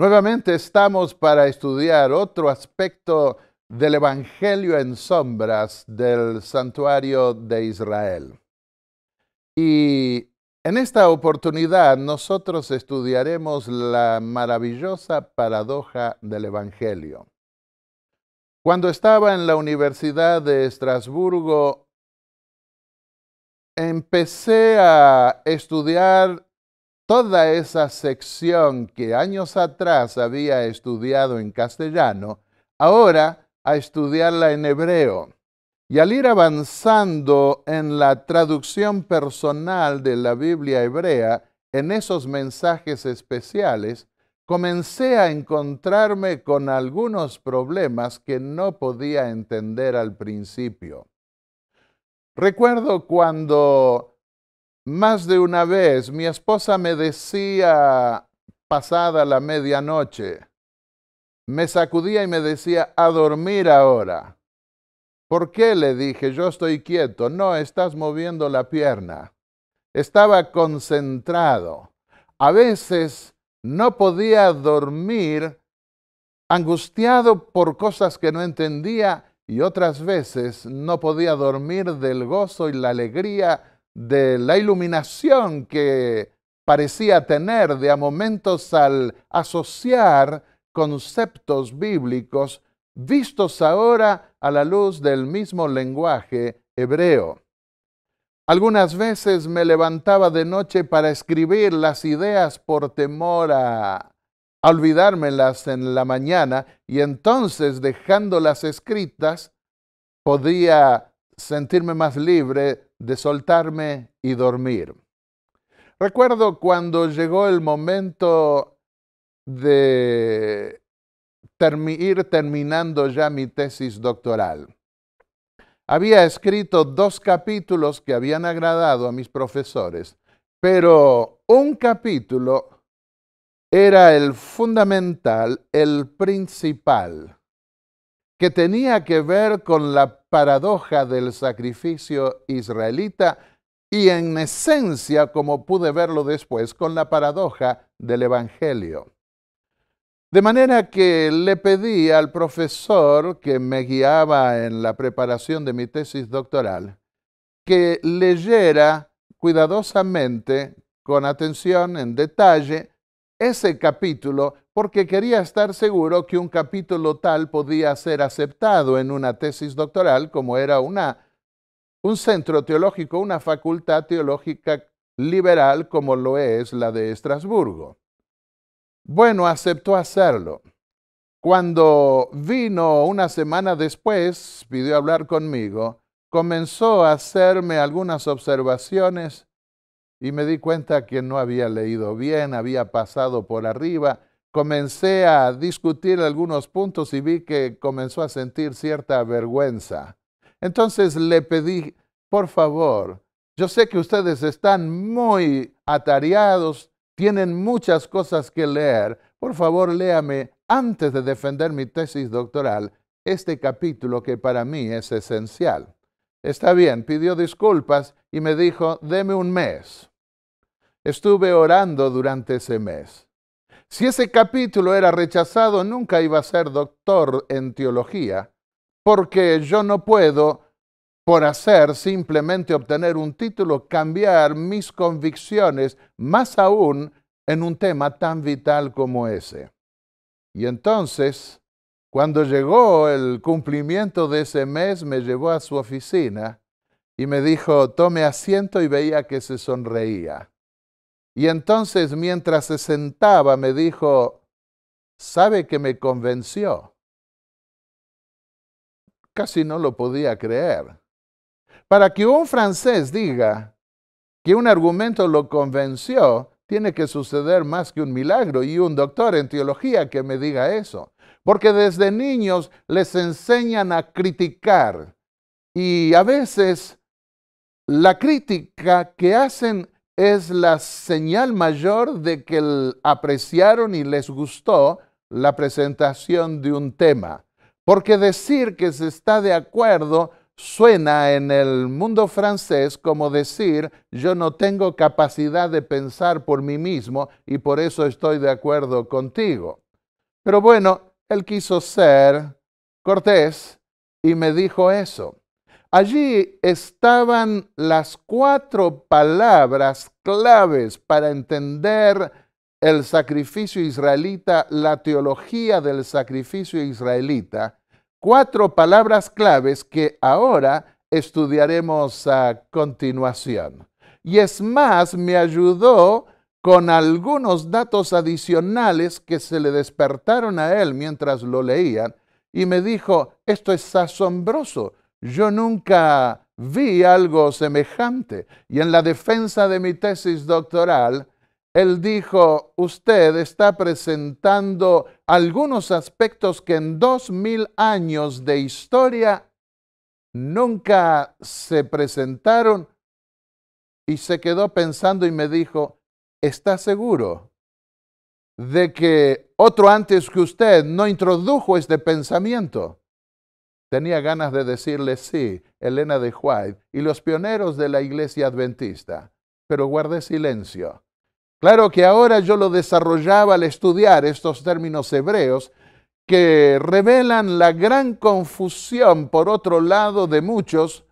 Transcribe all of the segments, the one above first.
Nuevamente estamos para estudiar otro aspecto del Evangelio en sombras del santuario de Israel. Y en esta oportunidad nosotros estudiaremos la maravillosa paradoja del Evangelio. Cuando estaba en la Universidad de Estrasburgo, empecé a estudiar toda esa sección que años atrás había estudiado en castellano, ahora a estudiarla en hebreo. Y al ir avanzando en la traducción personal de la Biblia hebrea, en esos mensajes especiales, comencé a encontrarme con algunos problemas que no podía entender al principio. Recuerdo cuando más de una vez mi esposa me decía, pasada la medianoche, me sacudía y me decía, a dormir ahora. ¿Por qué? Le dije, yo estoy quieto. No, estás moviendo la pierna. Estaba concentrado. A veces no podía dormir, angustiado por cosas que no entendía, y otras veces no podía dormir del gozo y la alegría de la iluminación que parecía tener de a momentos al asociar conceptos bíblicos vistos ahora a la luz del mismo lenguaje hebreo. Algunas veces me levantaba de noche para escribir las ideas por temor a olvidármelas en la mañana, y entonces, dejándolas escritas, podía sentirme más libre de soltarme y dormir. Recuerdo cuando llegó el momento de ir terminando ya mi tesis doctoral. Había escrito 2 capítulos que habían agradado a mis profesores, pero un capítulo era el fundamental, el principal, que tenía que ver con la paradoja del sacrificio israelita y en esencia, como pude verlo después, con la paradoja del Evangelio. De manera que le pedí al profesor que me guiaba en la preparación de mi tesis doctoral que leyera cuidadosamente, con atención, en detalle, ese capítulo, porque quería estar seguro que un capítulo tal podía ser aceptado en una tesis doctoral, como era un centro teológico, una facultad teológica liberal como lo es la de Estrasburgo. Bueno, aceptó hacerlo. Cuando vino una semana después, pidió hablar conmigo, comenzó a hacerme algunas observaciones y me di cuenta que no había leído bien, había pasado por arriba. Comencé a discutir algunos puntos y vi que comenzó a sentir cierta vergüenza. Entonces le pedí, por favor, yo sé que ustedes están muy atareados, tienen muchas cosas que leer. Por favor, léame, antes de defender mi tesis doctoral, este capítulo que para mí es esencial. Está bien, pidió disculpas y me dijo, deme un mes. Estuve orando durante ese mes. Si ese capítulo era rechazado, nunca iba a ser doctor en teología, porque yo no puedo, por hacer simplemente obtener un título, cambiar mis convicciones, más aún en un tema tan vital como ese. Y entonces, cuando llegó el cumplimiento de ese mes, me llevó a su oficina y me dijo, tome asiento, y veía que se sonreía. Y entonces, mientras se sentaba, me dijo, ¿sabe que me convenció? Casi no lo podía creer. Para que un francés diga que un argumento lo convenció, tiene que suceder más que un milagro, y un doctor en teología que me diga eso. Porque desde niños les enseñan a criticar, y a veces la crítica que hacen es la señal mayor de que apreciaron y les gustó la presentación de un tema. Porque decir que se está de acuerdo suena en el mundo francés como decir, yo no tengo capacidad de pensar por mí mismo y por eso estoy de acuerdo contigo. Pero bueno, él quiso ser cortés y me dijo eso. Allí estaban las 4 palabras claves para entender el sacrificio israelita, la teología del sacrificio israelita. 4 palabras claves que ahora estudiaremos a continuación. Y es más, me ayudó con algunos datos adicionales que se le despertaron a él mientras lo leían y me dijo, esto es asombroso. Yo nunca vi algo semejante. Y en la defensa de mi tesis doctoral, él dijo, usted está presentando algunos aspectos que en 2000 años de historia nunca se presentaron, y se quedó pensando y me dijo, ¿está seguro de que otro antes que usted no introdujo este pensamiento? Tenía ganas de decirle sí, Elena de White y los pioneros de la iglesia adventista, pero guardé silencio. Claro que ahora yo lo desarrollaba al estudiar estos términos hebreos que revelan la gran confusión, por otro lado, de muchos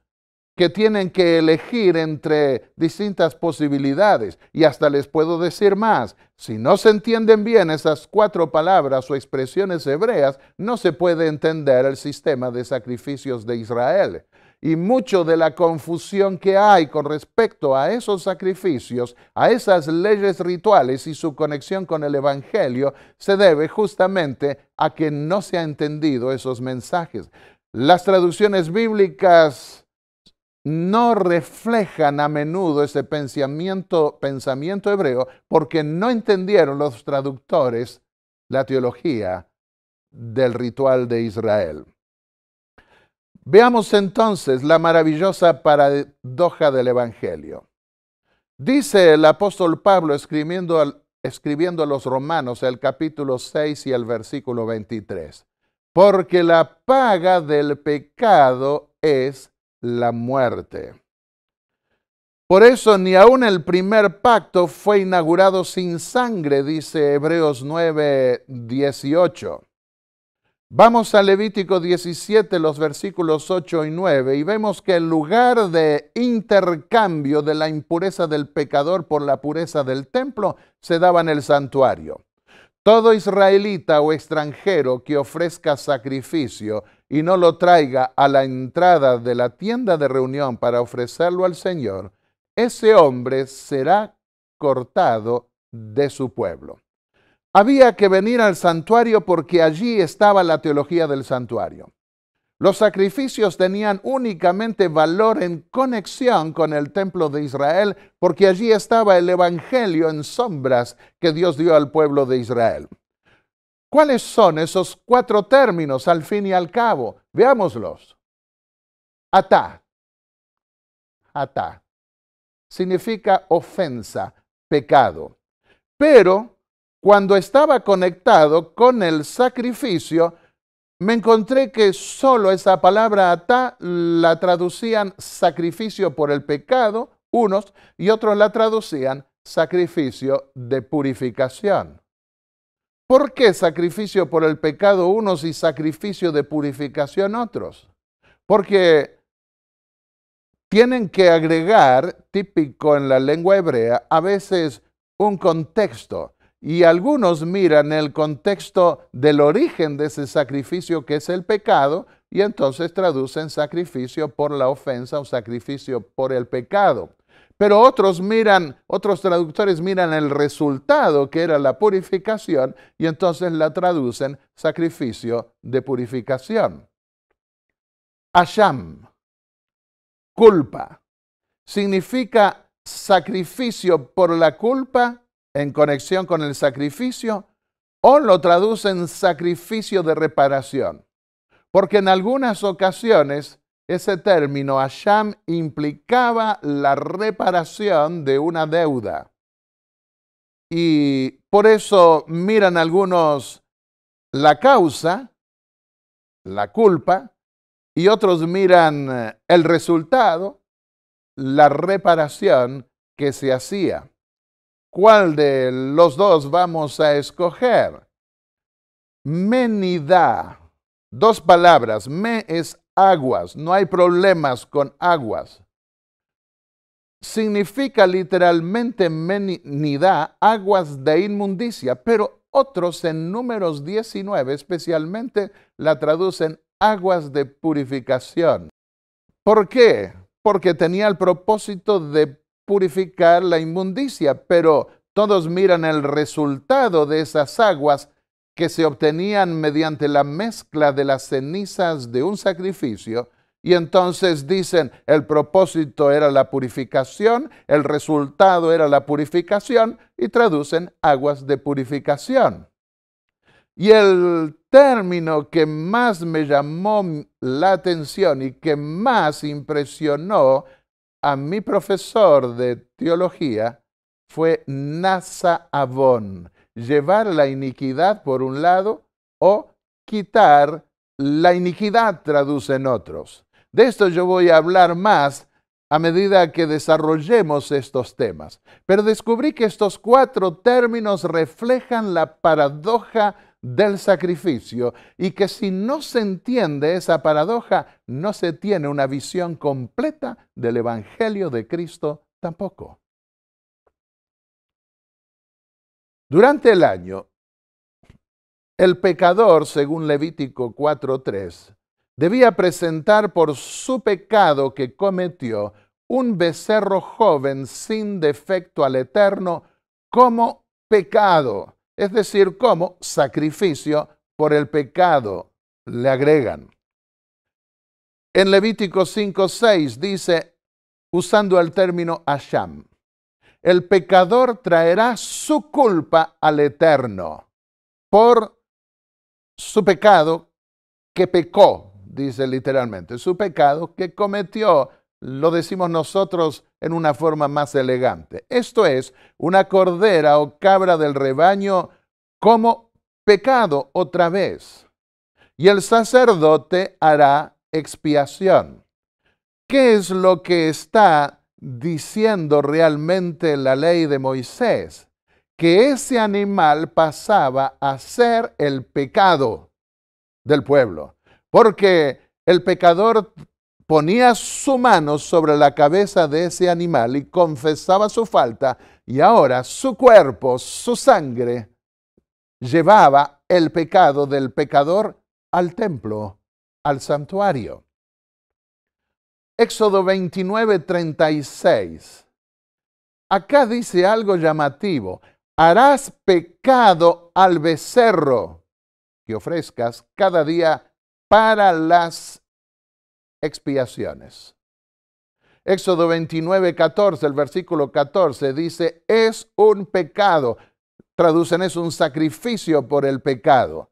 que tienen que elegir entre distintas posibilidades. Y hasta les puedo decir más, si no se entienden bien esas 4 palabras o expresiones hebreas, no se puede entender el sistema de sacrificios de Israel. Y mucho de la confusión que hay con respecto a esos sacrificios, a esas leyes rituales y su conexión con el Evangelio, se debe justamente a que no se ha entendido esos mensajes. Las traducciones bíblicas no reflejan a menudo ese pensamiento hebreo porque no entendieron los traductores la teología del ritual de Israel. Veamos entonces la maravillosa paradoja del Evangelio. Dice el apóstol Pablo escribiendo a los Romanos el capítulo 6 y el versículo 23. Porque la paga del pecado es la muerte. Por eso ni aun el primer pacto fue inaugurado sin sangre, dice Hebreos 9:18. Vamos a Levítico 17, los versículos 8 y 9, y vemos que el lugar de intercambio de la impureza del pecador por la pureza del templo se daba en el santuario. Todo israelita o extranjero que ofrezca sacrificio y no lo traiga a la entrada de la tienda de reunión para ofrecerlo al Señor, ese hombre será cortado de su pueblo. Había que venir al santuario porque allí estaba la teología del santuario. Los sacrificios tenían únicamente valor en conexión con el templo de Israel porque allí estaba el evangelio en sombras que Dios dio al pueblo de Israel. ¿Cuáles son esos 4 términos al fin y al cabo? Veámoslos. Atá. Atá. Significa ofensa, pecado. Pero cuando estaba conectado con el sacrificio, me encontré que solo esa palabra atá la traducían sacrificio por el pecado, unos, y otros la traducían sacrificio de purificación. ¿Por qué sacrificio por el pecado unos y sacrificio de purificación otros? Porque tienen que agregar, típico en la lengua hebrea, a veces un contexto. Y algunos miran el contexto del origen de ese sacrificio que es el pecado y entonces traducen sacrificio por la ofensa o sacrificio por el pecado. Pero otros traductores miran el resultado que era la purificación y entonces la traducen sacrificio de purificación. Asham, culpa, significa sacrificio por la culpa en conexión con el sacrificio, o lo traducen sacrificio de reparación. Porque en algunas ocasiones ese término asham implicaba la reparación de una deuda. Y por eso miran algunos la causa, la culpa, y otros miran el resultado, la reparación que se hacía. ¿Cuál de los dos vamos a escoger? Menidá. Dos palabras. Me es aguas. No hay problemas con aguas. Significa literalmente menidá, aguas de inmundicia, pero otros en Números 19 especialmente la traducen aguas de purificación. ¿Por qué? Porque tenía el propósito de purificar la inmundicia, pero todos miran el resultado de esas aguas que se obtenían mediante la mezcla de las cenizas de un sacrificio, y entonces dicen, el propósito era la purificación, el resultado era la purificación, y traducen aguas de purificación. Y el término que más me llamó la atención y que más impresionó a mi profesor de teología fue nasaavón, llevar la iniquidad por un lado o quitar la iniquidad, traducen otros. De esto yo voy a hablar más a medida que desarrollemos estos temas. Pero descubrí que estos 4 términos reflejan la paradoja del sacrificio y que si no se entiende esa paradoja, no se tiene una visión completa del Evangelio de Cristo tampoco. Durante el año, el pecador, según Levítico 4:3, debía presentar por su pecado que cometió un becerro joven sin defecto al Eterno como pecado, es decir, como sacrificio por el pecado, le agregan. En Levítico 5:6 dice, usando el término asham, el pecador traerá su culpa al Eterno por su pecado que pecó, dice literalmente, su pecado que cometió, lo decimos nosotros en una forma más elegante. Esto es, una cordera o cabra del rebaño como pecado otra vez. Y el sacerdote hará expiación. ¿Qué es lo que está diciendo realmente la ley de Moisés? Que ese animal pasaba a ser el pecado del pueblo, porque el pecador ponía su mano sobre la cabeza de ese animal y confesaba su falta, y ahora su cuerpo, su sangre, llevaba el pecado del pecador al templo, al santuario. Éxodo 29:36. Acá dice algo llamativo. Harás pecado al becerro que ofrezcas cada día para las expiaciones. Éxodo 29:14, el versículo 14 dice, es un pecado. Traducen, es un sacrificio por el pecado.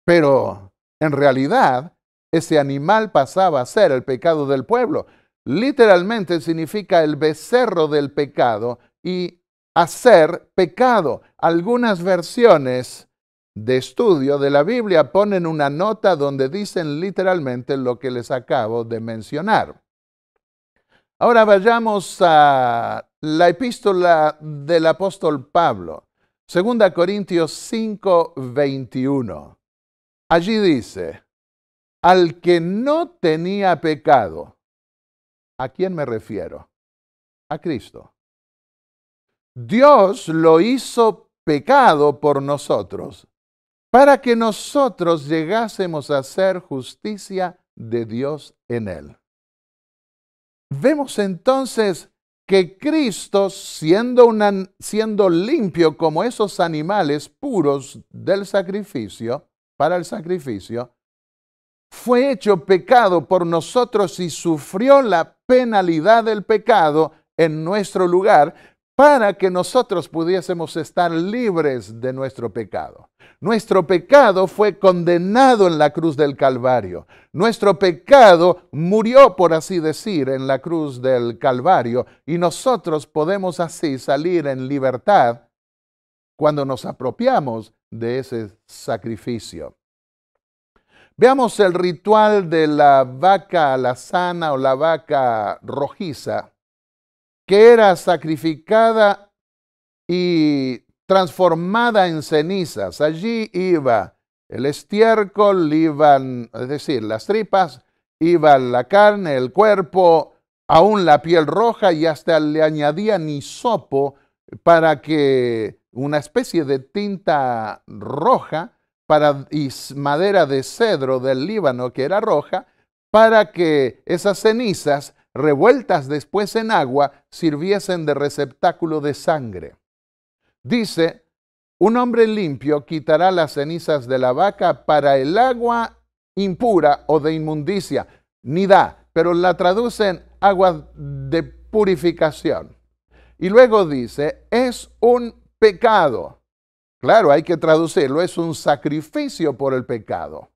Pero en realidad, ese animal pasaba a ser el pecado del pueblo. Literalmente significa el becerro del pecado y hacer pecado. Algunas versiones de estudio de la Biblia ponen una nota donde dicen literalmente lo que les acabo de mencionar. Ahora vayamos a la epístola del apóstol Pablo, 2 Corintios 5:21. Allí dice, al que no tenía pecado, ¿a quién me refiero? A Cristo. Dios lo hizo pecado por nosotros, para que nosotros llegásemos a ser justicia de Dios en él. Vemos entonces que Cristo, siendo limpio como esos animales puros del sacrificio, para el sacrificio, fue hecho pecado por nosotros y sufrió la penalidad del pecado en nuestro lugar para que nosotros pudiésemos estar libres de nuestro pecado. Nuestro pecado fue condenado en la cruz del Calvario. Nuestro pecado murió, por así decir, en la cruz del Calvario, y nosotros podemos así salir en libertad cuando nos apropiamos de ese sacrificio. Veamos el ritual de la vaca alazana o la vaca rojiza, que era sacrificada y transformada en cenizas. Allí iba el estiércol, iban, es decir, las tripas, iba la carne, el cuerpo, aún la piel roja, y hasta le añadían hisopo para que una especie de tinta roja y madera de cedro del Líbano que era roja, para que esas cenizas revueltas después en agua sirviesen de receptáculo de sangre. Dice, un hombre limpio quitará las cenizas de la vaca para el agua impura o de inmundicia, nidá, pero la traducen agua de purificación. Y luego dice, es un pecado. Claro, hay que traducirlo, es un sacrificio por el pecado.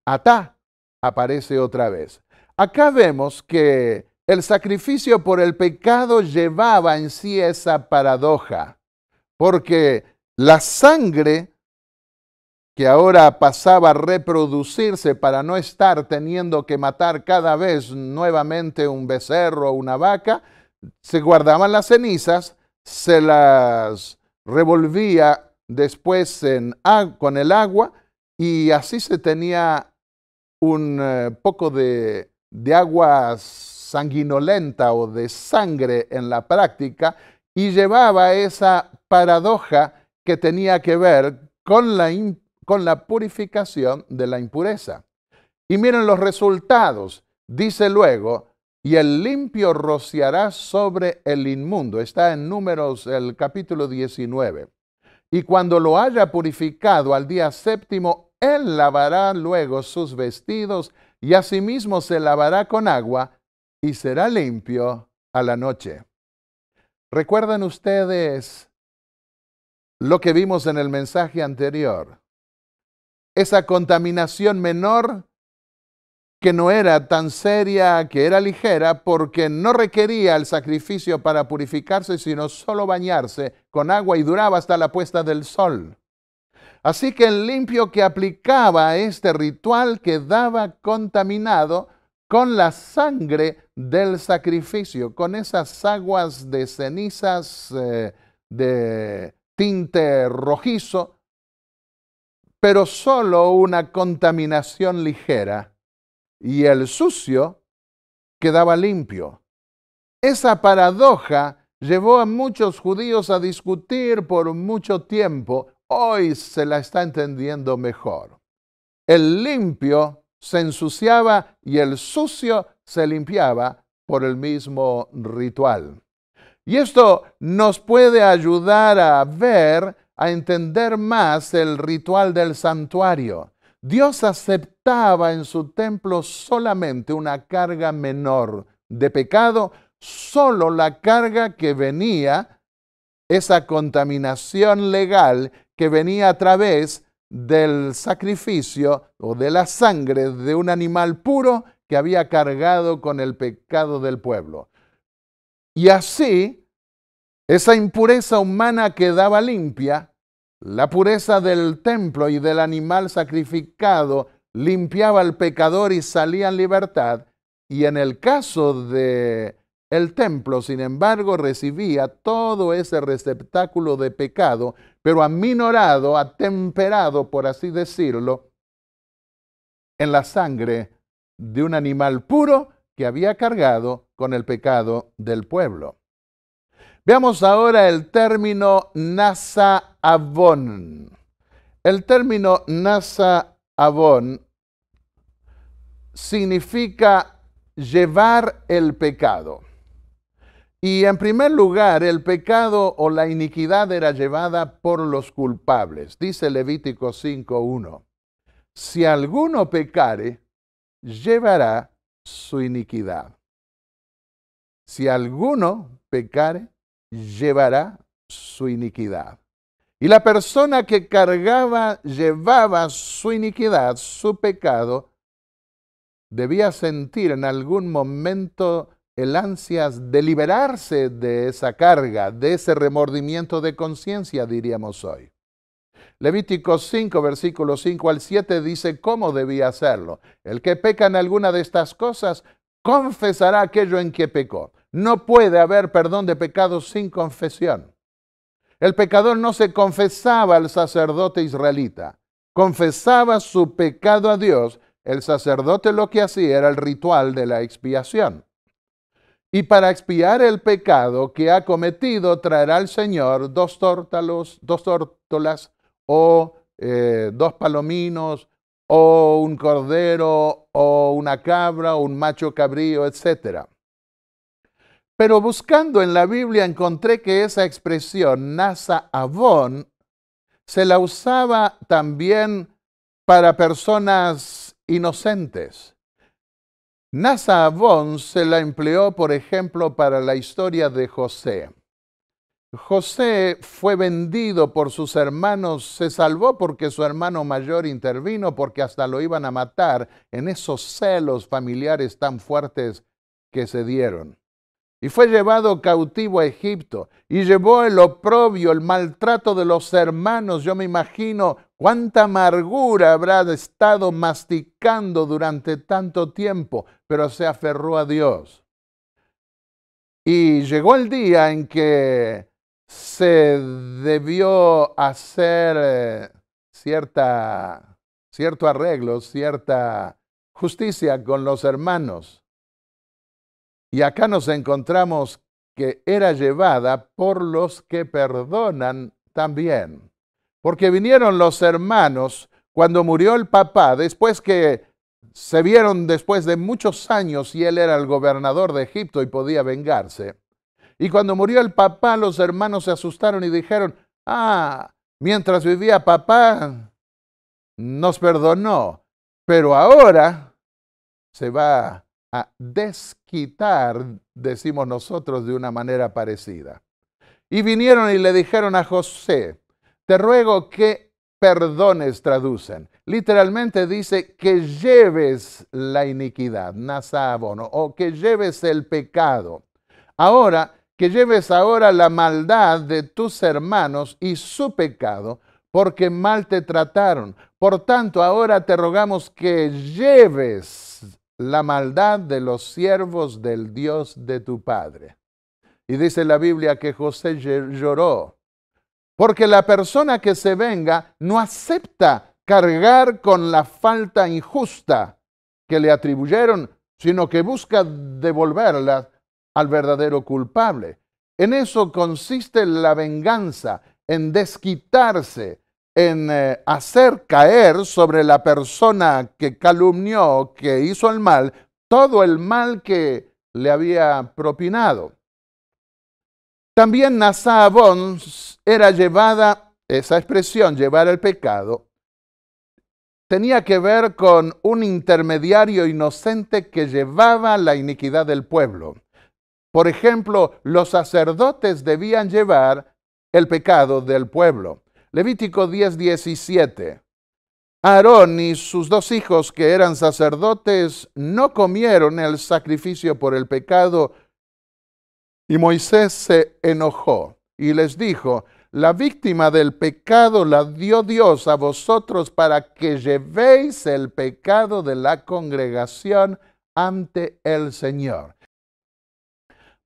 Atá aparece otra vez. Acá vemos que el sacrificio por el pecado llevaba en sí esa paradoja, porque la sangre que ahora pasaba a reproducirse para no estar teniendo que matar cada vez nuevamente un becerro o una vaca, se guardaban las cenizas, se las revolvía después con el agua y así se tenía un poco de agua sanguinolenta o de sangre en la práctica y llevaba esa paradoja que tenía que ver con la purificación de la impureza. Y miren los resultados. Dice luego, y el limpio rociará sobre el inmundo. Está en Números el capítulo 19. Y cuando lo haya purificado al día séptimo, él lavará luego sus vestidos y asimismo se lavará con agua y será limpio a la noche. ¿Recuerdan ustedes lo que vimos en el mensaje anterior? Esa contaminación menor que no era tan seria, que era ligera, porque no requería el sacrificio para purificarse, sino solo bañarse con agua y duraba hasta la puesta del sol. Así que el limpio que aplicaba este ritual quedaba contaminado con la sangre del sacrificio, con esas aguas de cenizas de tinte rojizo, pero solo una contaminación ligera. Y el sucio quedaba limpio. Esa paradoja llevó a muchos judíos a discutir por mucho tiempo. Hoy se la está entendiendo mejor. El limpio se ensuciaba y el sucio se limpiaba por el mismo ritual. Y esto nos puede ayudar a ver, a entender más el ritual del santuario. Dios aceptaba en su templo solamente una carga menor de pecado, solo la carga que venía, esa contaminación legal que venía a través del sacrificio o de la sangre de un animal puro que había cargado con el pecado del pueblo. Y así, esa impureza humana quedaba limpia. La pureza del templo y del animal sacrificado limpiaba al pecador y salía en libertad. Y en el caso del templo, sin embargo, recibía todo ese receptáculo de pecado, pero aminorado, atemperado, por así decirlo, en la sangre de un animal puro que había cargado con el pecado del pueblo. Veamos ahora el término Nasa-Avon. El término Nasa-Avon significa llevar el pecado. Y en primer lugar, el pecado o la iniquidad era llevada por los culpables. Dice Levítico 5:1. Si alguno pecare, llevará su iniquidad. Si alguno pecare, llevará su iniquidad. Y la persona que llevaba su iniquidad, su pecado, debía sentir en algún momento el ansias de liberarse de esa carga, de ese remordimiento de conciencia, diríamos hoy. Levítico 5, versículos 5 al 7 dice cómo debía hacerlo. El que peca en alguna de estas cosas, confesará aquello en que pecó. No puede haber perdón de pecados sin confesión. El pecador no se confesaba al sacerdote israelita, confesaba su pecado a Dios. El sacerdote lo que hacía era el ritual de la expiación. Y para expiar el pecado que ha cometido, traerá al Señor dos tórtolas o 2 palominos o un cordero o una cabra o un macho cabrío, etc. Pero buscando en la Biblia encontré que esa expresión, nasa avon, se la usaba también para personas inocentes. Nasa avon se la empleó, por ejemplo, para la historia de José. José fue vendido por sus hermanos, se salvó porque su hermano mayor intervino, porque hasta lo iban a matar en esos celos familiares tan fuertes que se dieron. Y fue llevado cautivo a Egipto y llevó el oprobio, el maltrato de los hermanos. Yo me imagino cuánta amargura habrá estado masticando durante tanto tiempo, pero se aferró a Dios. Y llegó el día en que se debió hacer cierto arreglo, cierta justicia con los hermanos. Y acá nos encontramos que era llevada por los que perdonan también. Porque vinieron los hermanos cuando murió el papá, después que se vieron después de muchos años y él era el gobernador de Egipto y podía vengarse. Y cuando murió el papá, los hermanos se asustaron y dijeron, mientras vivía papá, nos perdonó, pero ahora se va a desquitar, decimos nosotros de una manera parecida. Y vinieron y le dijeron a José, te ruego que perdones, traducen. Literalmente dice que lleves la iniquidad, nasabono, o que lleves el pecado. Ahora, que lleves ahora la maldad de tus hermanos y su pecado, porque mal te trataron. Por tanto, ahora te rogamos que lleves la maldad de los siervos del Dios de tu padre. Y dice la Biblia que José lloró, porque la persona que se venga no acepta cargar con la falta injusta que le atribuyeron, sino que busca devolverla al verdadero culpable. En eso consiste la venganza, en desquitarse, en hacer caer sobre la persona que calumnió, que hizo el mal, todo el mal que le había propinado. También nasaabón era llevada, esa expresión, llevar el pecado, tenía que ver con un intermediario inocente que llevaba la iniquidad del pueblo. Por ejemplo, los sacerdotes debían llevar el pecado del pueblo. Levítico 10:17. Aarón y sus 2 hijos que eran sacerdotes no comieron el sacrificio por el pecado y Moisés se enojó y les dijo, la víctima del pecado la dio Dios a vosotros para que llevéis el pecado de la congregación ante el Señor.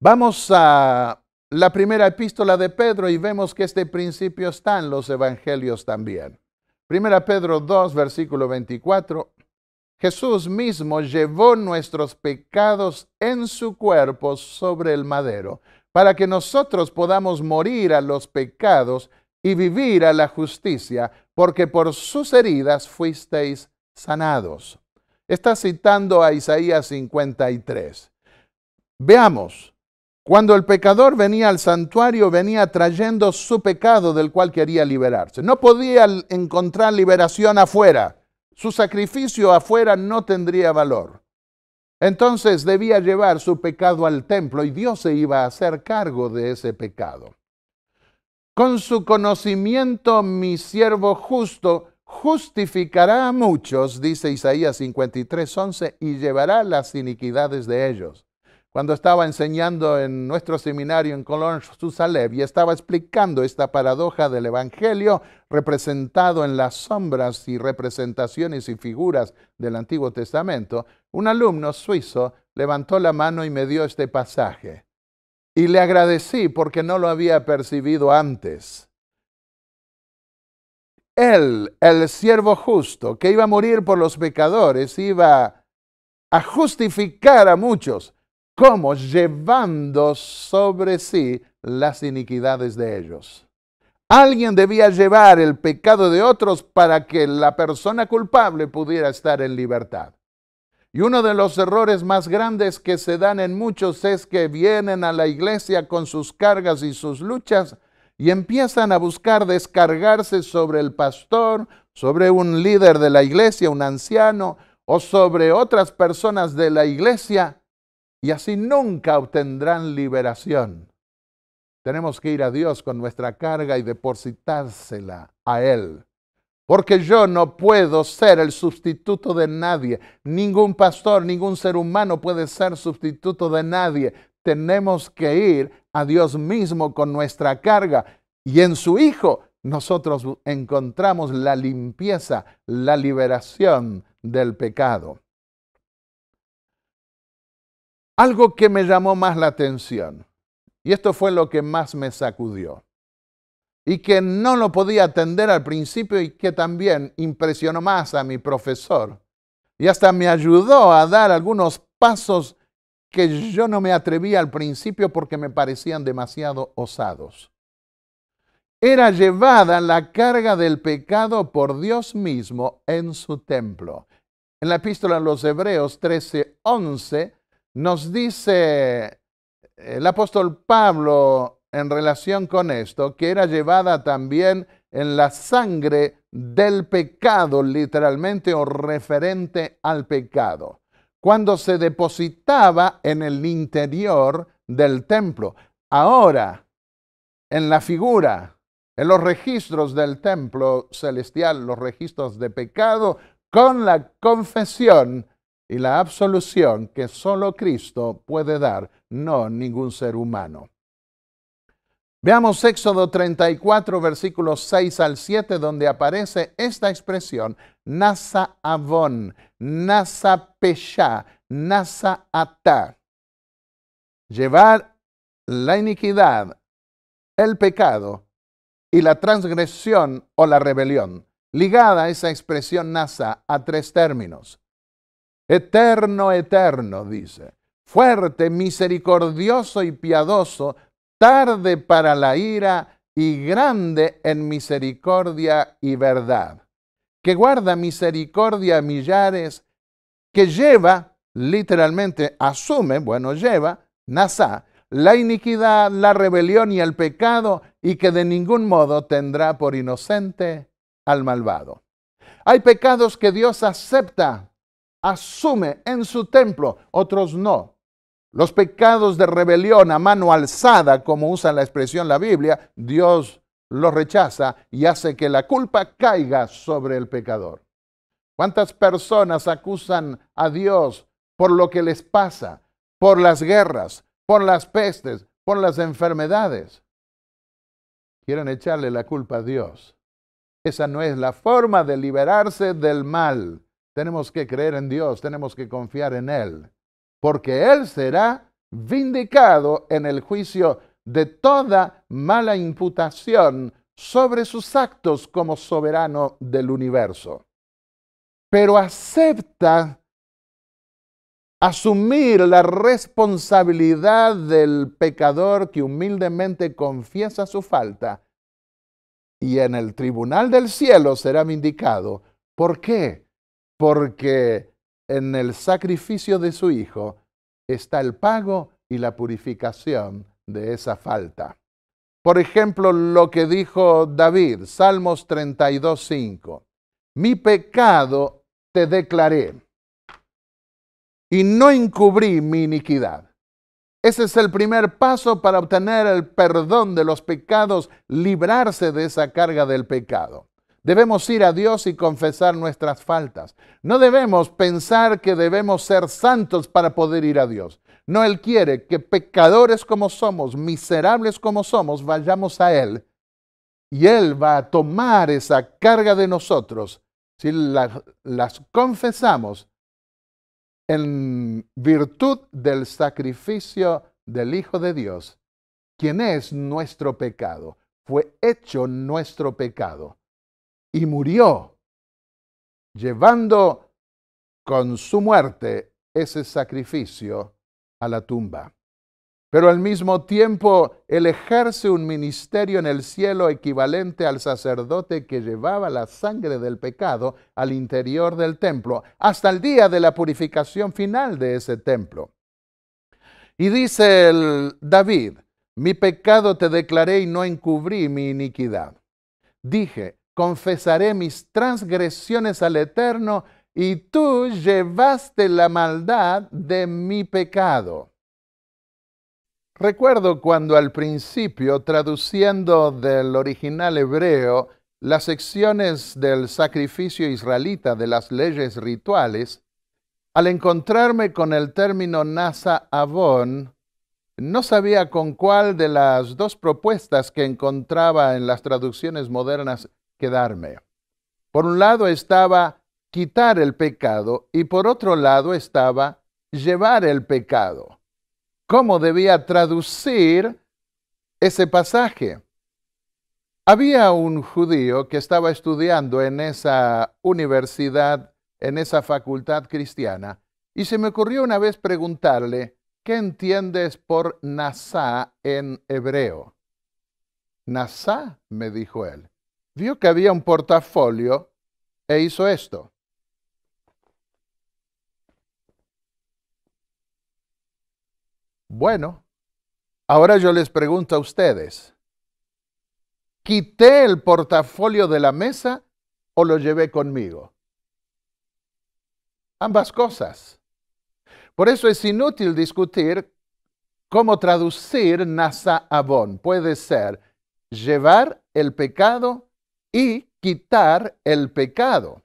Vamos a la primera epístola de Pedro y vemos que este principio está en los evangelios también. Primera Pedro 2, versículo 24. Jesús mismo llevó nuestros pecados en su cuerpo sobre el madero, para que nosotros podamos morir a los pecados y vivir a la justicia, porque por sus heridas fuisteis sanados. Está citando a Isaías 53. Veamos. Cuando el pecador venía al santuario, venía trayendo su pecado del cual quería liberarse. No podía encontrar liberación afuera. Su sacrificio afuera no tendría valor. Entonces debía llevar su pecado al templo y Dios se iba a hacer cargo de ese pecado. Con su conocimiento, mi siervo justo justificará a muchos, dice Isaías 53:11, y llevará las iniquidades de ellos. Cuando estaba enseñando en nuestro seminario en Colón, Susaleb, y estaba explicando esta paradoja del Evangelio representado en las sombras y representaciones y figuras del Antiguo Testamento, un alumno suizo levantó la mano y me dio este pasaje. y le agradecí porque no lo había percibido antes. Él, el siervo justo, que iba a morir por los pecadores, iba a justificar a muchos, como llevando sobre sí las iniquidades de ellos. Alguien debía llevar el pecado de otros para que la persona culpable pudiera estar en libertad. Y uno de los errores más grandes que se dan en muchos es que vienen a la iglesia con sus cargas y sus luchas y empiezan a buscar descargarse sobre el pastor, sobre un líder de la iglesia, un anciano, o sobre otras personas de la iglesia, y así nunca obtendrán liberación. Tenemos que ir a Dios con nuestra carga y depositársela a Él. Porque yo no puedo ser el sustituto de nadie. Ningún pastor, ningún ser humano puede ser sustituto de nadie. Tenemos que ir a Dios mismo con nuestra carga. Y en su Hijo nosotros encontramos la limpieza, la liberación del pecado. Algo que me llamó más la atención, y esto fue lo que más me sacudió, y que no lo podía atender al principio y que también impresionó más a mi profesor. Y hasta me ayudó a dar algunos pasos que yo no me atrevía al principio porque me parecían demasiado osados. Era llevada la carga del pecado por Dios mismo en su templo. En la epístola a los Hebreos 13:11 nos dice el apóstol Pablo en relación con esto, que era llevada también en la sangre del pecado, literalmente, o referente al pecado, cuando se depositaba en el interior del templo. Ahora, en la figura, en los registros del templo celestial, los registros de pecado, con la confesión y la absolución que solo Cristo puede dar, no ningún ser humano. Veamos Éxodo 34, versículos 6 al 7, donde aparece esta expresión, Nasa Avon, Nasa Pesha, Nasa Ata. Llevar la iniquidad, el pecado y la transgresión o la rebelión. Ligada a esa expresión Nasa a tres términos. Eterno, eterno, dice. Fuerte, misericordioso y piadoso, tarde para la ira y grande en misericordia y verdad. Que guarda misericordia a millares, que lleva, literalmente asume, lleva, Nasa, la iniquidad, la rebelión y el pecado, y que de ningún modo tendrá por inocente al malvado. Hay pecados que Dios acepta, asume en su templo, otros no. Los pecados de rebelión a mano alzada, como usa la expresión la Biblia, Dios los rechaza y hace que la culpa caiga sobre el pecador. ¿Cuántas personas acusan a Dios por lo que les pasa, por las guerras, por las pestes, por las enfermedades? Quieren echarle la culpa a Dios. Esa no es la forma de liberarse del mal. Tenemos que creer en Dios, tenemos que confiar en Él, porque Él será vindicado en el juicio de toda mala imputación sobre sus actos como soberano del universo. Pero acepta asumir la responsabilidad del pecador que humildemente confiesa su falta y en el tribunal del cielo será vindicado. ¿Por qué? Porque en el sacrificio de su Hijo está el pago y la purificación de esa falta. Por ejemplo, lo que dijo David, Salmos 32:5. Mi pecado te declaré y no encubrí mi iniquidad. Ese es el primer paso para obtener el perdón de los pecados, librarse de esa carga del pecado. Debemos ir a Dios y confesar nuestras faltas. No debemos pensar que debemos ser santos para poder ir a Dios. No, Él quiere que pecadores como somos, miserables como somos, vayamos a Él. Y Él va a tomar esa carga de nosotros si las confesamos en virtud del sacrificio del Hijo de Dios quien es nuestro pecado, fue hecho nuestro pecado y murió, llevando con su muerte ese sacrificio a la tumba. Pero al mismo tiempo, Él ejerce un ministerio en el cielo equivalente al sacerdote que llevaba la sangre del pecado al interior del templo, hasta el día de la purificación final de ese templo. Y dice David, mi pecado te declaré y no encubrí mi iniquidad. Dije, confesaré mis transgresiones al Eterno, y tú llevaste la maldad de mi pecado. Recuerdo cuando al principio, traduciendo del original hebreo las secciones del sacrificio israelita de las leyes rituales, al encontrarme con el término Nasa Avon, no sabía con cuál de las dos propuestas que encontraba en las traducciones modernas quedarme. Por un lado estaba quitar el pecado y por otro lado estaba llevar el pecado. ¿Cómo debía traducir ese pasaje? Había un judío que estaba estudiando en esa universidad, en esa facultad cristiana, y se me ocurrió una vez preguntarle, ¿qué entiendes por Nasá en hebreo? Nasá, me dijo él. Vio que había un portafolio e hizo esto. Bueno, ahora yo les pregunto a ustedes, ¿quité el portafolio de la mesa o lo llevé conmigo? Ambas cosas. Por eso es inútil discutir cómo traducir Nasa Avon. Puede ser llevar el pecado y quitar el pecado.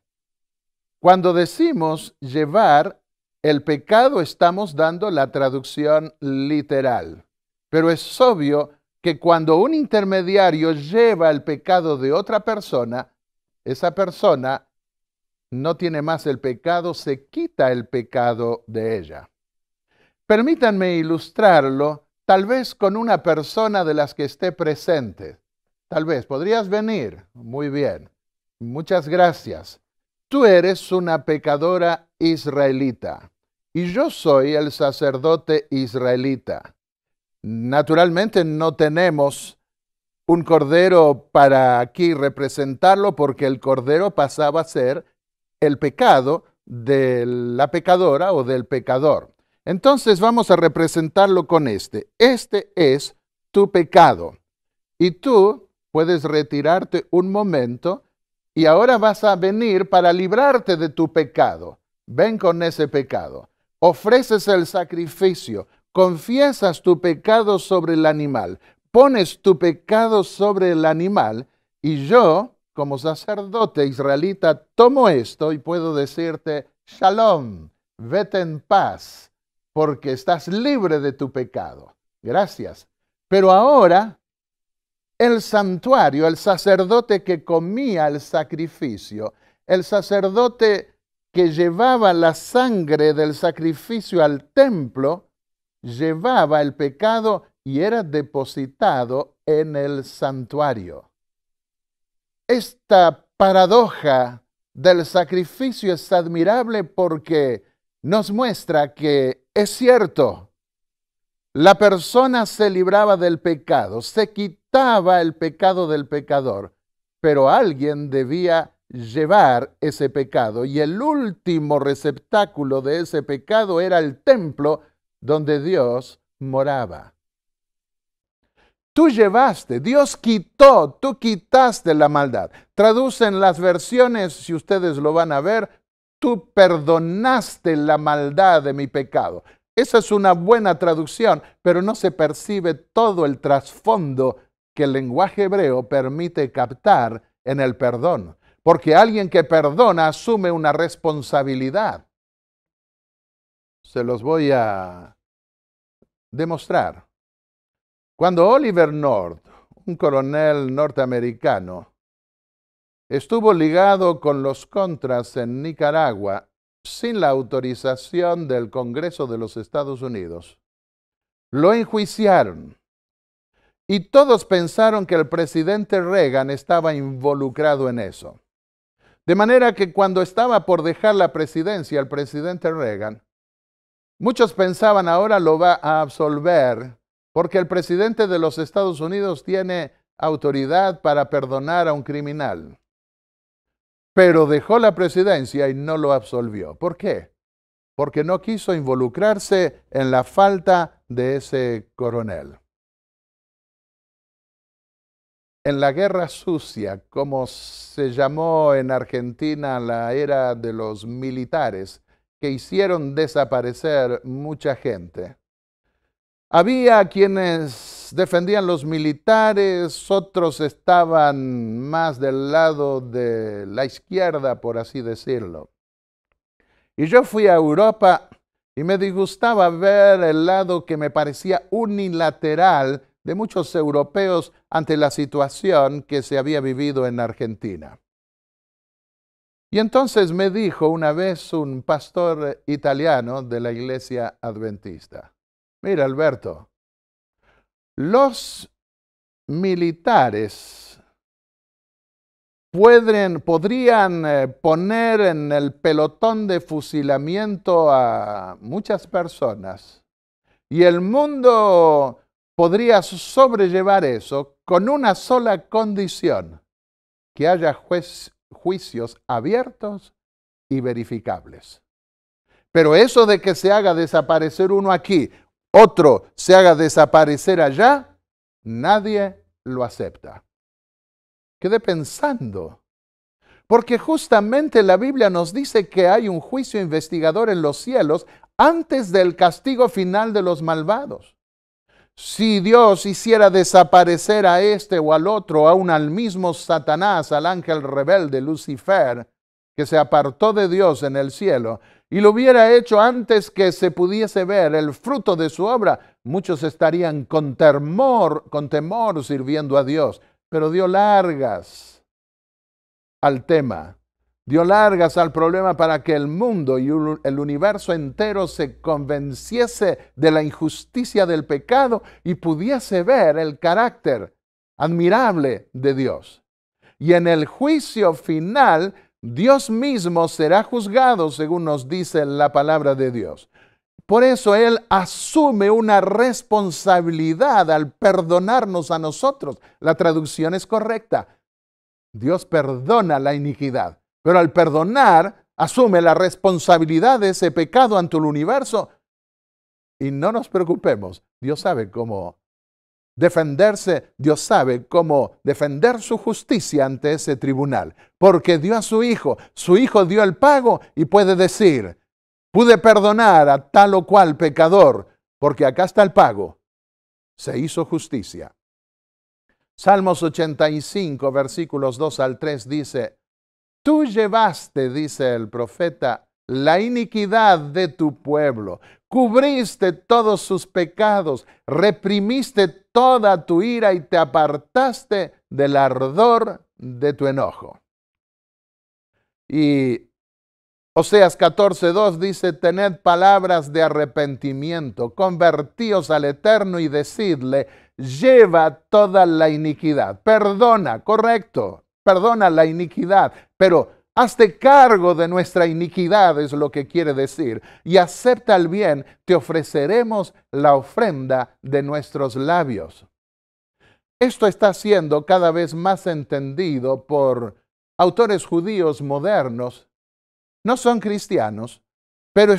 Cuando decimos llevar el pecado, estamos dando la traducción literal. Pero es obvio que cuando un intermediario lleva el pecado de otra persona, esa persona no tiene más el pecado, se quita el pecado de ella. Permítanme ilustrarlo, tal vez con una persona de las que esté presente. Tal vez, ¿podrías venir? Muy bien. Muchas gracias. Tú eres una pecadora israelita y yo soy el sacerdote israelita. Naturalmente no tenemos un cordero para aquí representarlo porque el cordero pasaba a ser el pecado de la pecadora o del pecador. Entonces vamos a representarlo con este. Este es tu pecado. Y tú puedes retirarte un momento y ahora vas a venir para librarte de tu pecado. Ven con ese pecado. Ofreces el sacrificio. Confiesas tu pecado sobre el animal. Pones tu pecado sobre el animal y yo, como sacerdote israelita, tomo esto y puedo decirte, Shalom, vete en paz, porque estás libre de tu pecado. Gracias. Pero ahora, el santuario, el sacerdote que comía el sacrificio, el sacerdote que llevaba la sangre del sacrificio al templo, llevaba el pecado y era depositado en el santuario. Esta paradoja del sacrificio es admirable porque nos muestra que es cierto, la persona se libraba del pecado, se quitaba el pecado del pecador, pero alguien debía llevar ese pecado y el último receptáculo de ese pecado era el templo donde Dios moraba. Tú llevaste, Dios quitó, tú quitaste la maldad. Traducen las versiones, si ustedes lo van a ver, tú perdonaste la maldad de mi pecado. Esa es una buena traducción, pero no se percibe todo el trasfondo que el lenguaje hebreo permite captar en el perdón. Porque alguien que perdona asume una responsabilidad. Se los voy a demostrar. Cuando Oliver North, un coronel norteamericano, estuvo ligado con los contras en Nicaragua sin la autorización del Congreso de los Estados Unidos, lo enjuiciaron. y todos pensaron que el presidente Reagan estaba involucrado en eso. De manera que cuando estaba por dejar la presidencia el presidente Reagan, muchos pensaban ahora lo va a absolver porque el presidente de los Estados Unidos tiene autoridad para perdonar a un criminal. Pero dejó la presidencia y no lo absolvió. ¿Por qué? Porque no quiso involucrarse en la falta de ese coronel. En la guerra sucia, como se llamó en Argentina la era de los militares, que hicieron desaparecer mucha gente, había quienes defendían los militares, otros estaban más del lado de la izquierda, por así decirlo. Y yo fui a Europa y me disgustaba ver el lado que me parecía unilateral de muchos europeos ante la situación que se había vivido en Argentina. Y entonces me dijo una vez un pastor italiano de la iglesia adventista: mira, Alberto, los militares podrían poner en el pelotón de fusilamiento a muchas personas y el mundo podría sobrellevar eso con una sola condición: que haya juicios abiertos y verificables. Pero eso de que se haga desaparecer uno aquí, otro se haga desaparecer allá, nadie lo acepta. Quedé pensando, porque justamente la Biblia nos dice que hay un juicio investigador en los cielos antes del castigo final de los malvados. Si Dios hiciera desaparecer a este o al otro, aún al mismo Satanás, al ángel rebelde Lucifer, que se apartó de Dios en el cielo, y lo hubiera hecho antes que se pudiese ver el fruto de su obra, muchos estarían con temor sirviendo a Dios. Pero dio largas al tema, dio largas al problema para que el mundo y el universo entero se convenciese de la injusticia del pecado y pudiese ver el carácter admirable de Dios. Y en el juicio final, Dios mismo será juzgado, según nos dice la palabra de Dios. Por eso Él asume una responsabilidad al perdonarnos a nosotros. La traducción es correcta. Dios perdona la iniquidad, pero al perdonar, asume la responsabilidad de ese pecado ante el universo. Y no nos preocupemos, Dios sabe cómo defenderse, Dios sabe cómo defender su justicia ante ese tribunal, porque dio a su Hijo dio el pago y puede decir: pude perdonar a tal o cual pecador, porque acá está el pago. Se hizo justicia. Salmos 85, versículos 2 al 3 dice: tú llevaste, dice el profeta, la iniquidad de tu pueblo, cubriste todos sus pecados, reprimiste toda tu ira y te apartaste del ardor de tu enojo. Y Oseas 14:2 dice: tened palabras de arrepentimiento, convertíos al Eterno y decidle: lleva toda la iniquidad. Perdona, correcto, perdona la iniquidad, pero hazte cargo de nuestra iniquidad, es lo que quiere decir, y acepta el bien, te ofreceremos la ofrenda de nuestros labios. Esto está siendo cada vez más entendido por autores judíos modernos. No son cristianos, pero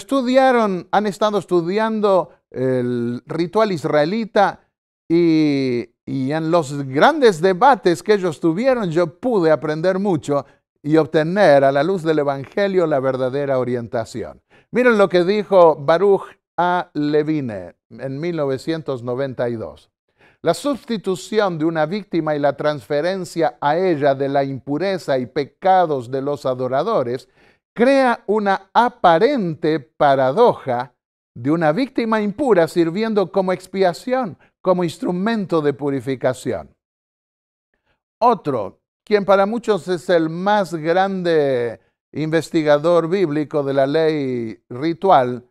han estado estudiando el ritual israelita y en los grandes debates que ellos tuvieron yo pude aprender mucho y obtener a la luz del Evangelio la verdadera orientación. Miren lo que dijo Baruch A. Levine en 1992. La sustitución de una víctima y la transferencia a ella de la impureza y pecados de los adoradores crea una aparente paradoja de una víctima impura sirviendo como expiación, como instrumento de purificación. Otro, quien para muchos es el más grande investigador bíblico de la ley ritual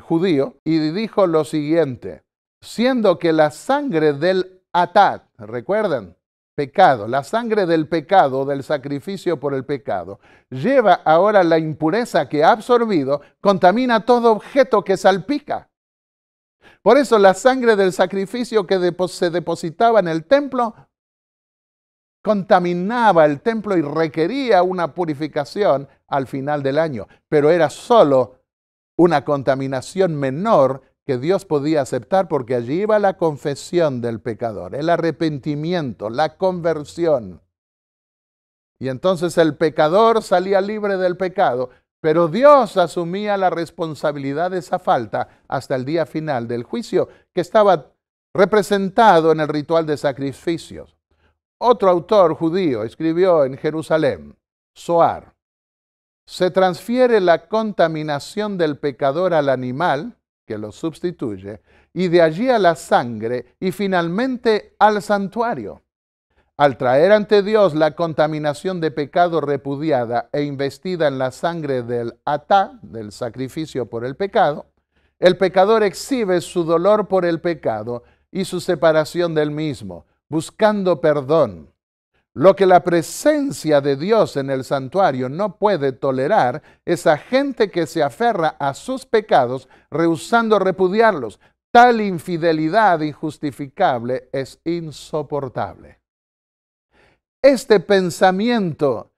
judío, y dijo lo siguiente: siendo que la sangre del Atat, ¿recuerdan? Pecado, la sangre del pecado, del sacrificio por el pecado, lleva ahora la impureza que ha absorbido, contamina todo objeto que salpica. Por eso la sangre del sacrificio que se depositaba en el templo contaminaba el templo y requería una purificación al final del año, pero era solo una contaminación menor que Dios podía aceptar, porque allí iba la confesión del pecador, el arrepentimiento, la conversión. Y entonces el pecador salía libre del pecado, pero Dios asumía la responsabilidad de esa falta hasta el día final del juicio, que estaba representado en el ritual de sacrificios. Otro autor judío escribió en Jerusalén, Zohar: se transfiere la contaminación del pecador al animal, que lo sustituye, y de allí a la sangre, y finalmente al santuario. Al traer ante Dios la contaminación de pecado repudiada e investida en la sangre del atá, del sacrificio por el pecado, el pecador exhibe su dolor por el pecado y su separación del mismo, buscando perdón. Lo que la presencia de Dios en el santuario no puede tolerar es a gente que se aferra a sus pecados, rehusando repudiarlos. Tal infidelidad injustificable es insoportable. Este pensamiento,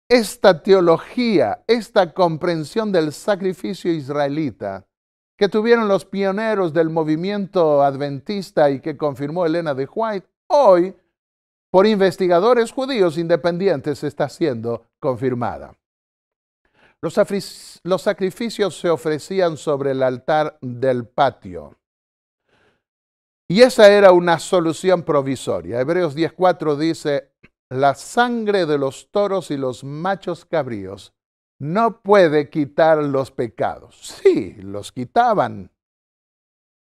esta teología, esta comprensión del sacrificio israelita que tuvieron los pioneros del movimiento adventista y que confirmó Elena de White, hoy, por investigadores judíos independientes, está siendo confirmada. Los sacrificios se ofrecían sobre el altar del patio. Y esa era una solución provisoria. Hebreos 10:4 dice: la sangre de los toros y los machos cabríos no puede quitar los pecados. Sí, los quitaban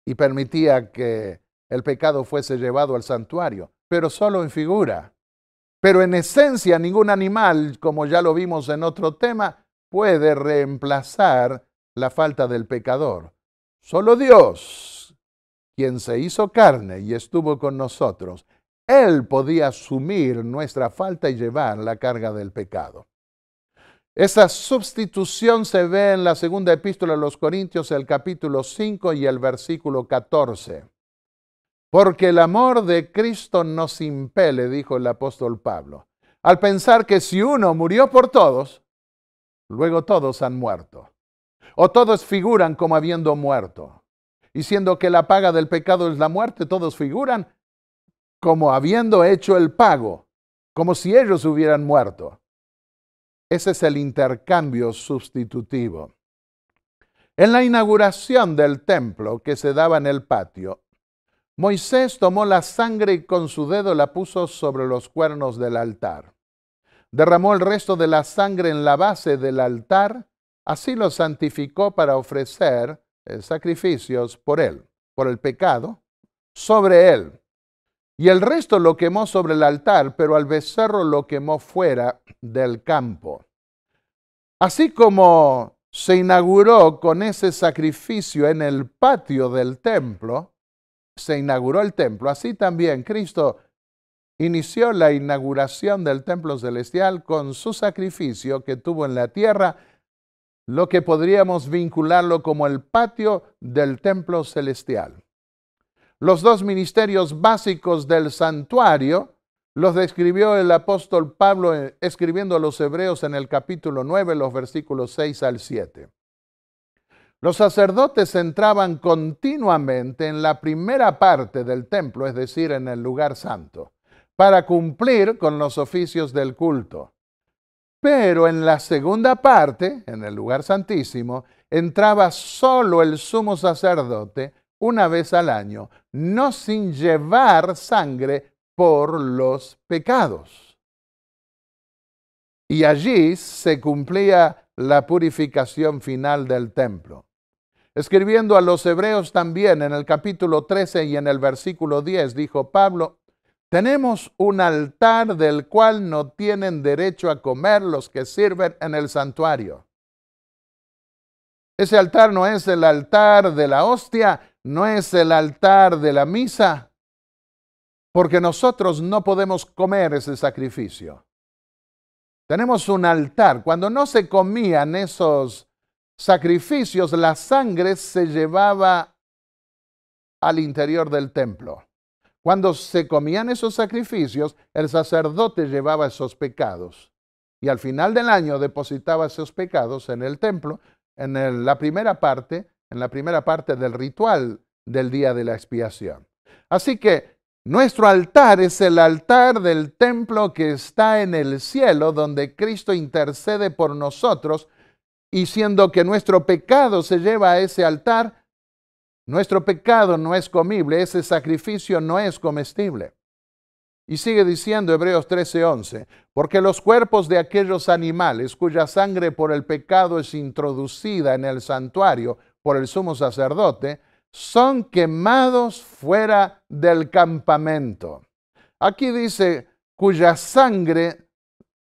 y permitía que el pecado fuese llevado al santuario, pero solo en figura. Pero en esencia, ningún animal, como ya lo vimos en otro tema, puede reemplazar la falta del pecador. Solo Dios, quien se hizo carne y estuvo con nosotros, Él podía asumir nuestra falta y llevar la carga del pecado. Esa sustitución se ve en la segunda epístola a los Corintios, el capítulo 5 y el versículo 14. Porque el amor de Cristo nos impele, dijo el apóstol Pablo, al pensar que si uno murió por todos, luego todos han muerto. O todos figuran como habiendo muerto. Y siendo que la paga del pecado es la muerte, todos figuran como habiendo hecho el pago, como si ellos hubieran muerto. Ese es el intercambio sustitutivo. En la inauguración del templo que se daba en el patio, Moisés tomó la sangre y con su dedo la puso sobre los cuernos del altar. Derramó el resto de la sangre en la base del altar, así lo santificó para ofrecer sacrificios por él, por el pecado, sobre él. Y el resto lo quemó sobre el altar, pero al becerro lo quemó fuera del campo. Así como se inauguró con ese sacrificio en el patio del templo, se inauguró el templo, así también Cristo inició la inauguración del templo celestial con su sacrificio que tuvo en la tierra, lo que podríamos vincularlo como el patio del templo celestial. Los dos ministerios básicos del santuario los describió el apóstol Pablo escribiendo a los Hebreos en el capítulo 9, los versículos 6 al 7. Los sacerdotes entraban continuamente en la primera parte del templo, es decir, en el lugar santo, para cumplir con los oficios del culto. Pero en la segunda parte, en el lugar santísimo, entraba solo el sumo sacerdote una vez al año, no sin llevar sangre por los pecados. Y allí se cumplía la purificación final del templo. Escribiendo a los Hebreos también en el capítulo 13 y en el versículo 10, dijo Pablo: tenemos un altar del cual no tienen derecho a comer los que sirven en el santuario. Ese altar no es el altar de la hostia, no es el altar de la misa. porque nosotros no podemos comer ese sacrificio. Tenemos un altar. Cuando no se comían esos sacrificios, la sangre se llevaba al interior del templo. Cuando se comían esos sacrificios, el sacerdote llevaba esos pecados. Y al final del año depositaba esos pecados en el templo, en la primera parte del ritual del día de la expiación. Así que nuestro altar es el altar del templo que está en el cielo, donde Cristo intercede por nosotros, y siendo que nuestro pecado se lleva a ese altar, nuestro pecado no es comible, ese sacrificio no es comestible. Y sigue diciendo Hebreos 13:11, porque los cuerpos de aquellos animales cuya sangre por el pecado es introducida en el santuario por el sumo sacerdote, son quemados fuera del campamento. Aquí dice, cuya sangre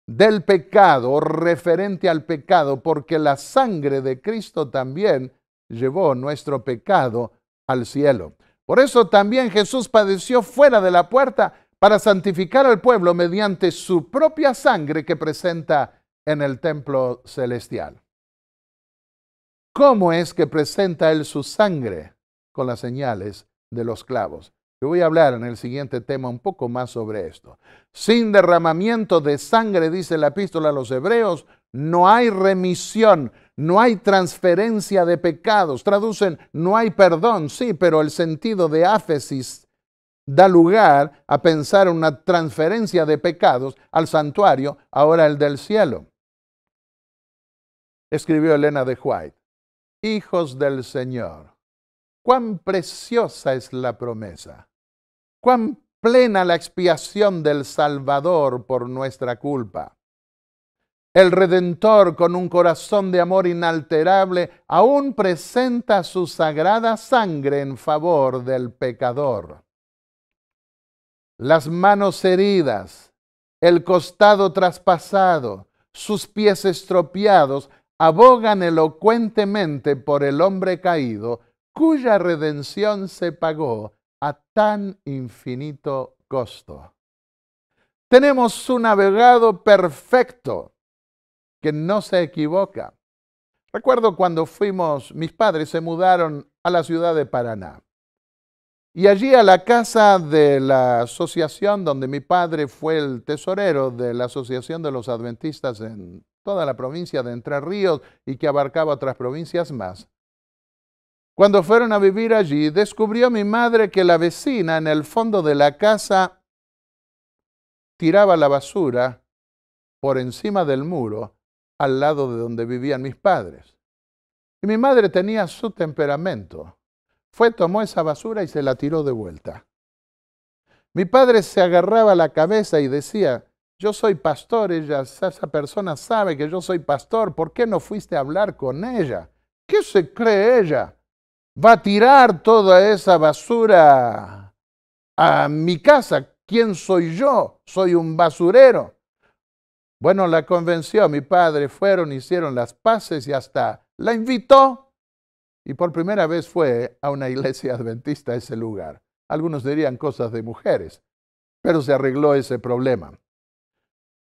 del pecado, o referente al pecado, porque la sangre de Cristo también llevó nuestro pecado al cielo. Por eso también Jesús padeció fuera de la puerta para santificar al pueblo mediante su propia sangre que presenta en el templo celestial. ¿Cómo es que presenta Él su sangre? Con las señales de los clavos. Yo voy a hablar en el siguiente tema un poco más sobre esto. Sin derramamiento de sangre, dice la epístola a los Hebreos, no hay remisión, no hay transferencia de pecados. Traducen, no hay perdón, sí, pero el sentido de áfesis da lugar a pensar en una transferencia de pecados al santuario, ahora el del cielo. Escribió Elena de White, hijos del Señor, cuán preciosa es la promesa, cuán plena la expiación del Salvador por nuestra culpa. El Redentor, con un corazón de amor inalterable, aún presenta su sagrada sangre en favor del pecador. Las manos heridas, el costado traspasado, sus pies estropeados, abogan elocuentemente por el hombre caído, cuya redención se pagó a tan infinito costo. Tenemos un abogado perfecto que no se equivoca. Recuerdo cuando mis padres se mudaron a la ciudad de Paraná. Y allí a la casa de la asociación donde mi padre fue el tesorero de la Asociación de los Adventistas en toda la provincia de Entre Ríos y que abarcaba otras provincias más. Cuando fueron a vivir allí, descubrió mi madre que la vecina en el fondo de la casa tiraba la basura por encima del muro al lado de donde vivían mis padres. Y mi madre tenía su temperamento. Tomó esa basura y se la tiró de vuelta. Mi padre se agarraba la cabeza y decía, yo soy pastor, esa persona sabe que yo soy pastor, ¿por qué no fuiste a hablar con ella? ¿Qué se cree ella? ¿Va a tirar toda esa basura a mi casa? ¿Quién soy yo? Soy un basurero. Bueno, la convenció, mi padre, hicieron las paces y hasta la invitó. Y por primera vez fue a una iglesia adventista a ese lugar. Algunos dirían cosas de mujeres, pero se arregló ese problema.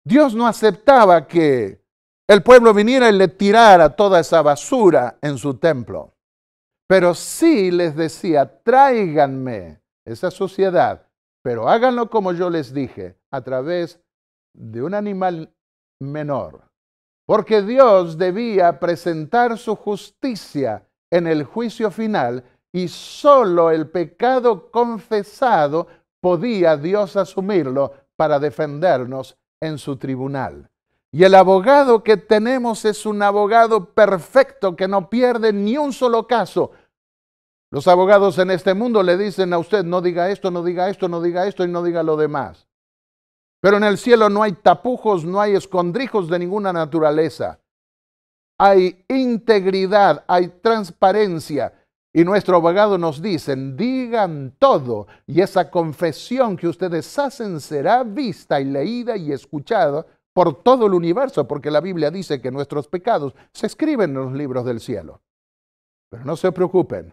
Dios no aceptaba que el pueblo viniera y le tirara toda esa basura en su templo. Pero sí les decía, tráiganme esa suciedad, pero háganlo como yo les dije, a través de un animal menor. Porque Dios debía presentar su justicia en el juicio final y solo el pecado confesado podía Dios asumirlo para defendernos en su tribunal. Y el abogado que tenemos es un abogado perfecto que no pierde ni un solo caso. Los abogados en este mundo le dicen a usted, no diga esto, no diga esto, no diga esto y no diga lo demás. Pero en el cielo no hay tapujos, no hay escondrijos de ninguna naturaleza. Hay integridad, hay transparencia. Y nuestro abogado nos dice, digan todo. Y esa confesión que ustedes hacen será vista y leída y escuchada por todo el universo, porque la Biblia dice que nuestros pecados se escriben en los libros del cielo. Pero no se preocupen,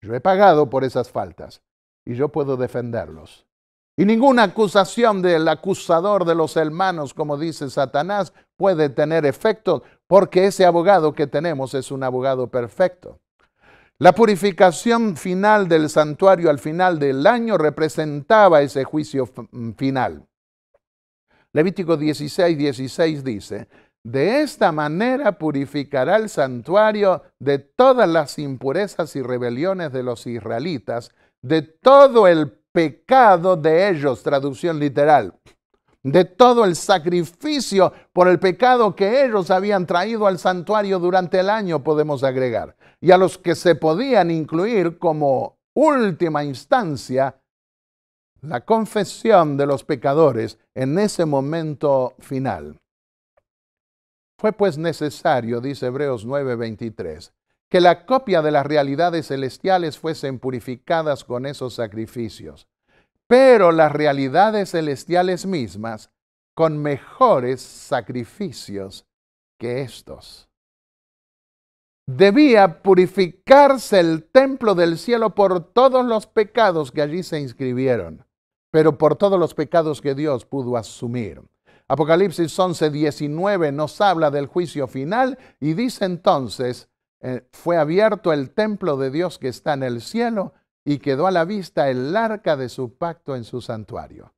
yo he pagado por esas faltas y yo puedo defenderlos. Y ninguna acusación del acusador de los hermanos, como dice Satanás, puede tener efecto, porque ese abogado que tenemos es un abogado perfecto. La purificación final del santuario al final del año representaba ese juicio final. Levítico 16:16 dice: de esta manera purificará el santuario de todas las impurezas y rebeliones de los israelitas, de todo el pecado de ellos, traducción literal, de todo el sacrificio por el pecado que ellos habían traído al santuario durante el año, podemos agregar, y a los que se podían incluir como última instancia la confesión de los pecadores en ese momento final. Fue pues necesario, dice Hebreos 9:23, que la copia de las realidades celestiales fuesen purificadas con esos sacrificios, pero las realidades celestiales mismas con mejores sacrificios que estos. Debía purificarse el templo del cielo por todos los pecados que allí se inscribieron, pero por todos los pecados que Dios pudo asumir. Apocalipsis 11:19 nos habla del juicio final y dice entonces, fue abierto el templo de Dios que está en el cielo y quedó a la vista el arca de su pacto en su santuario.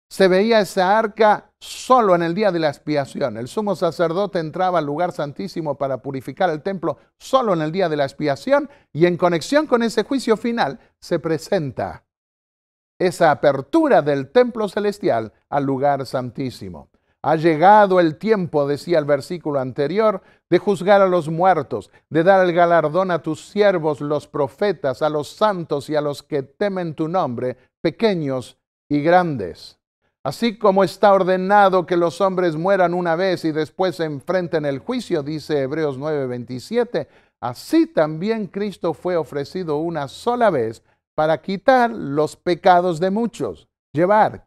Se veía esa arca solo en el día de la expiación. El sumo sacerdote entraba al lugar santísimo para purificar el templo solo en el día de la expiación, y en conexión con ese juicio final se presenta esa apertura del templo celestial al lugar santísimo. Ha llegado el tiempo, decía el versículo anterior, de juzgar a los muertos, de dar el galardón a tus siervos, los profetas, a los santos y a los que temen tu nombre, pequeños y grandes. Así como está ordenado que los hombres mueran una vez y después se enfrenten el juicio, dice Hebreos 9:27, así también Cristo fue ofrecido una sola vez para quitar los pecados de muchos. Llevar,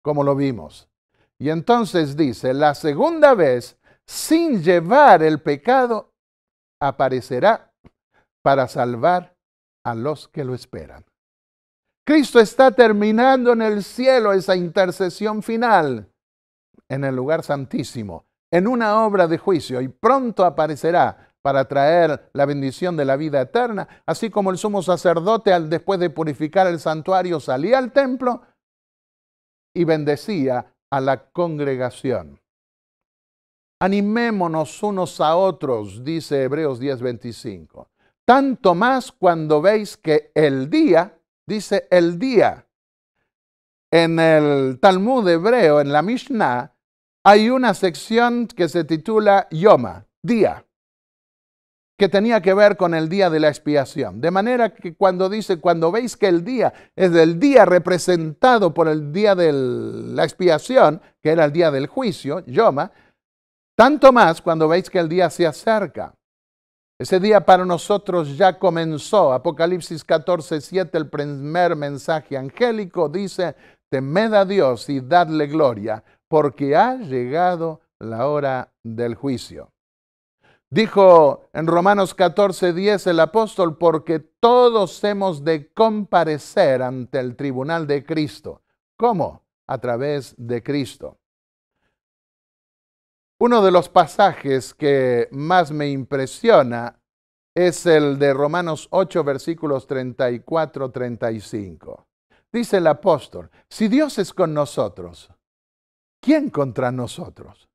como lo vimos. Y entonces dice, la segunda vez, sin llevar el pecado, aparecerá para salvar a los que lo esperan. Cristo está terminando en el cielo esa intercesión final en el lugar santísimo, en una obra de juicio, y pronto aparecerá para traer la bendición de la vida eterna, así como el sumo sacerdote, después de purificar el santuario, salía al templo y bendecía a la congregación. Animémonos unos a otros, dice Hebreos 10:25. Tanto más cuando veis que el día, dice el día. En el Talmud hebreo, en la Mishnah, hay una sección que se titula Yoma, día, que tenía que ver con el día de la expiación. De manera que cuando dice, cuando veis que el día es el día representado por el día de la expiación, que era el día del juicio, Yoma, tanto más cuando veis que el día se acerca. Ese día para nosotros ya comenzó. Apocalipsis 14:7, el primer mensaje angélico dice, temed a Dios y dadle gloria, porque ha llegado la hora del juicio. Dijo en Romanos 14:10 el apóstol, porque todos hemos de comparecer ante el tribunal de Cristo. ¿Cómo? A través de Cristo. Uno de los pasajes que más me impresiona es el de Romanos 8, versículos 34-35. Dice el apóstol, si Dios es con nosotros, ¿quién contra nosotros?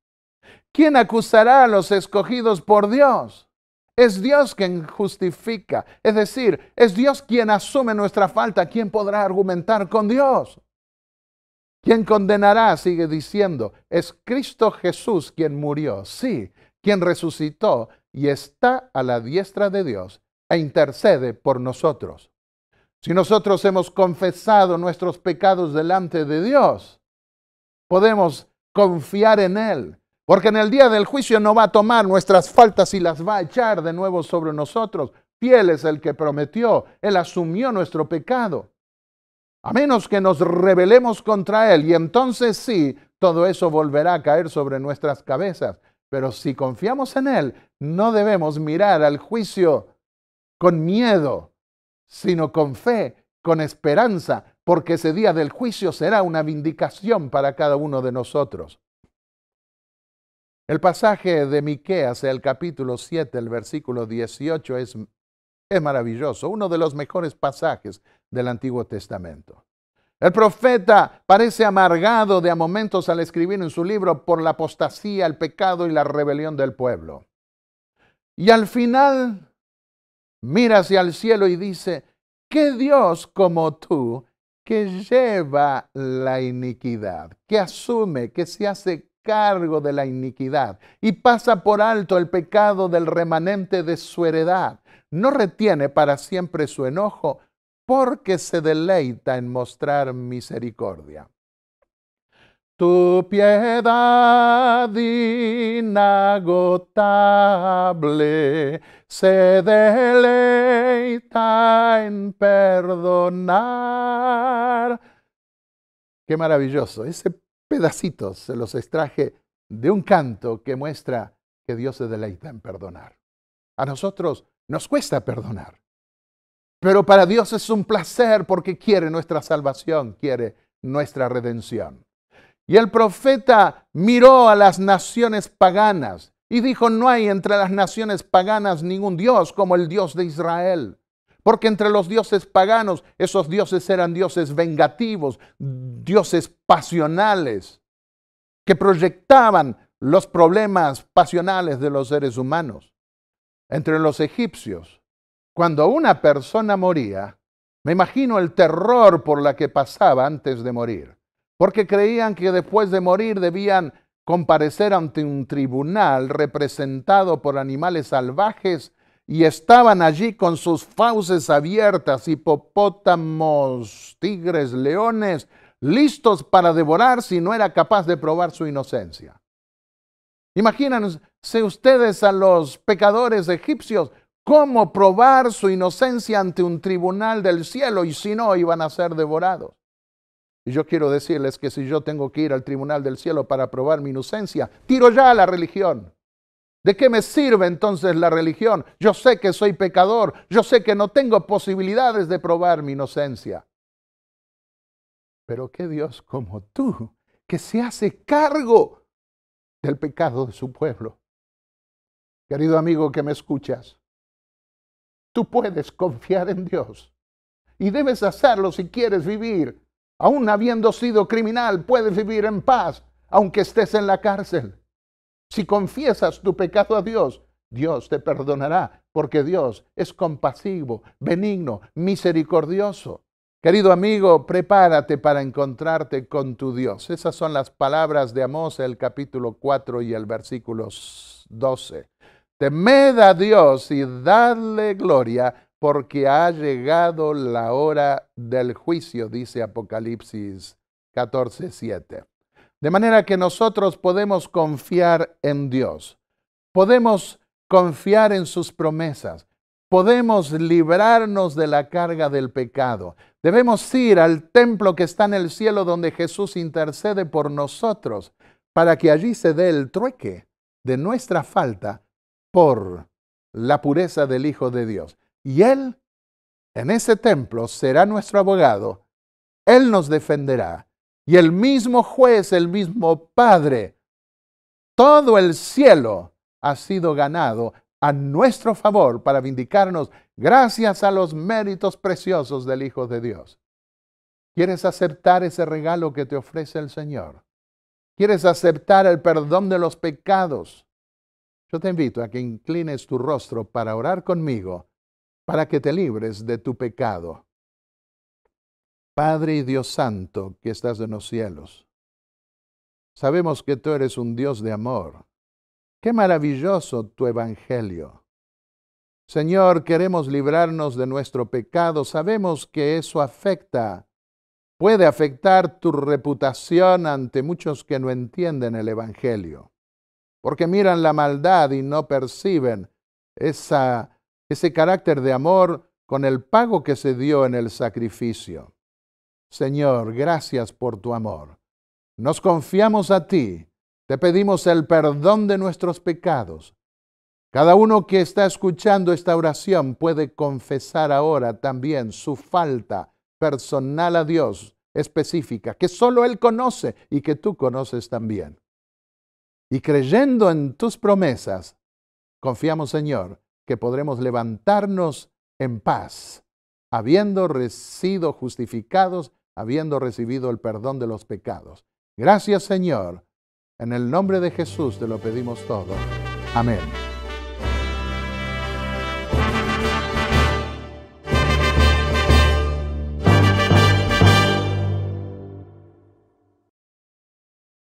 ¿Quién acusará a los escogidos por Dios? Es Dios quien justifica, es decir, es Dios quien asume nuestra falta. ¿Quién podrá argumentar con Dios? ¿Quién condenará? Sigue diciendo, es Cristo Jesús quien murió, sí, quien resucitó y está a la diestra de Dios e intercede por nosotros. Si nosotros hemos confesado nuestros pecados delante de Dios, podemos confiar en Él, porque en el día del juicio no va a tomar nuestras faltas y las va a echar de nuevo sobre nosotros. Fiel es el que prometió, Él asumió nuestro pecado. A menos que nos rebelemos contra Él, y entonces sí, todo eso volverá a caer sobre nuestras cabezas. Pero si confiamos en Él, no debemos mirar al juicio con miedo, sino con fe, con esperanza, porque ese día del juicio será una vindicación para cada uno de nosotros. El pasaje de Miqueas, el capítulo 7, el versículo 18, es maravilloso, uno de los mejores pasajes del Antiguo Testamento. El profeta parece amargado de a momentos al escribir en su libro por la apostasía, el pecado y la rebelión del pueblo. Y al final mira hacia el cielo y dice, ¿qué Dios como tú que lleva la iniquidad, que asume, que se hace cargo de la iniquidad y pasa por alto el pecado del remanente de su heredad? No retiene para siempre su enojo, porque se deleita en mostrar misericordia. Tu piedad inagotable se deleita en perdonar. Qué maravilloso. Ese pedacito se los extraje de un canto que muestra que Dios se deleita en perdonar. A nosotros nos cuesta perdonar, pero para Dios es un placer porque quiere nuestra salvación, quiere nuestra redención. Y el profeta miró a las naciones paganas y dijo, no hay entre las naciones paganas ningún Dios como el Dios de Israel. Porque entre los dioses paganos, esos dioses eran dioses vengativos, dioses pasionales, que proyectaban los problemas pasionales de los seres humanos. Entre los egipcios, cuando una persona moría, me imagino el terror por la que pasaba antes de morir, porque creían que después de morir debían comparecer ante un tribunal representado por animales salvajes y estaban allí con sus fauces abiertas, hipopótamos, tigres, leones, listos para devorar si no era capaz de probar su inocencia. Imagínense ustedes a los pecadores egipcios cómo probar su inocencia ante un tribunal del cielo y si no iban a ser devorados. Y yo quiero decirles que si yo tengo que ir al tribunal del cielo para probar mi inocencia, tiro ya a la religión. ¿De qué me sirve entonces la religión? Yo sé que soy pecador, yo sé que no tengo posibilidades de probar mi inocencia. Pero qué Dios como tú, que se hace cargo del pecado de su pueblo. Querido amigo que me escuchas, tú puedes confiar en Dios y debes hacerlo si quieres vivir. Aún habiendo sido criminal, puedes vivir en paz, aunque estés en la cárcel. Si confiesas tu pecado a Dios, Dios te perdonará, porque Dios es compasivo, benigno, misericordioso. Querido amigo, prepárate para encontrarte con tu Dios. Esas son las palabras de Amós, el capítulo 4 y el versículo 12. Temed a Dios y dadle gloria, porque ha llegado la hora del juicio, dice Apocalipsis 14:7. De manera que nosotros podemos confiar en Dios, podemos confiar en sus promesas, podemos librarnos de la carga del pecado. Debemos ir al templo que está en el cielo donde Jesús intercede por nosotros para que allí se dé el trueque de nuestra falta por la pureza del Hijo de Dios. Y Él, en ese templo, será nuestro abogado. Él nos defenderá. Y el mismo juez, el mismo Padre, todo el cielo ha sido ganado a nuestro favor para vindicarnos gracias a los méritos preciosos del Hijo de Dios. ¿Quieres aceptar ese regalo que te ofrece el Señor? ¿Quieres aceptar el perdón de los pecados? Yo te invito a que inclines tu rostro para orar conmigo, para que te libres de tu pecado. Padre y Dios Santo que estás en los cielos, sabemos que tú eres un Dios de amor. ¡Qué maravilloso tu evangelio! Señor, queremos librarnos de nuestro pecado. Sabemos que eso puede afectar tu reputación ante muchos que no entienden el evangelio, porque miran la maldad y no perciben ese carácter de amor con el pago que se dio en el sacrificio. Señor, gracias por tu amor. Nos confiamos a ti. Te pedimos el perdón de nuestros pecados. Cada uno que está escuchando esta oración puede confesar ahora también su falta personal a Dios, específica, que solo Él conoce y que tú conoces también. Y creyendo en tus promesas, confiamos, Señor, que podremos levantarnos en paz, habiendo sido justificados, habiendo recibido el perdón de los pecados. Gracias, Señor. En el nombre de Jesús te lo pedimos todo. Amén.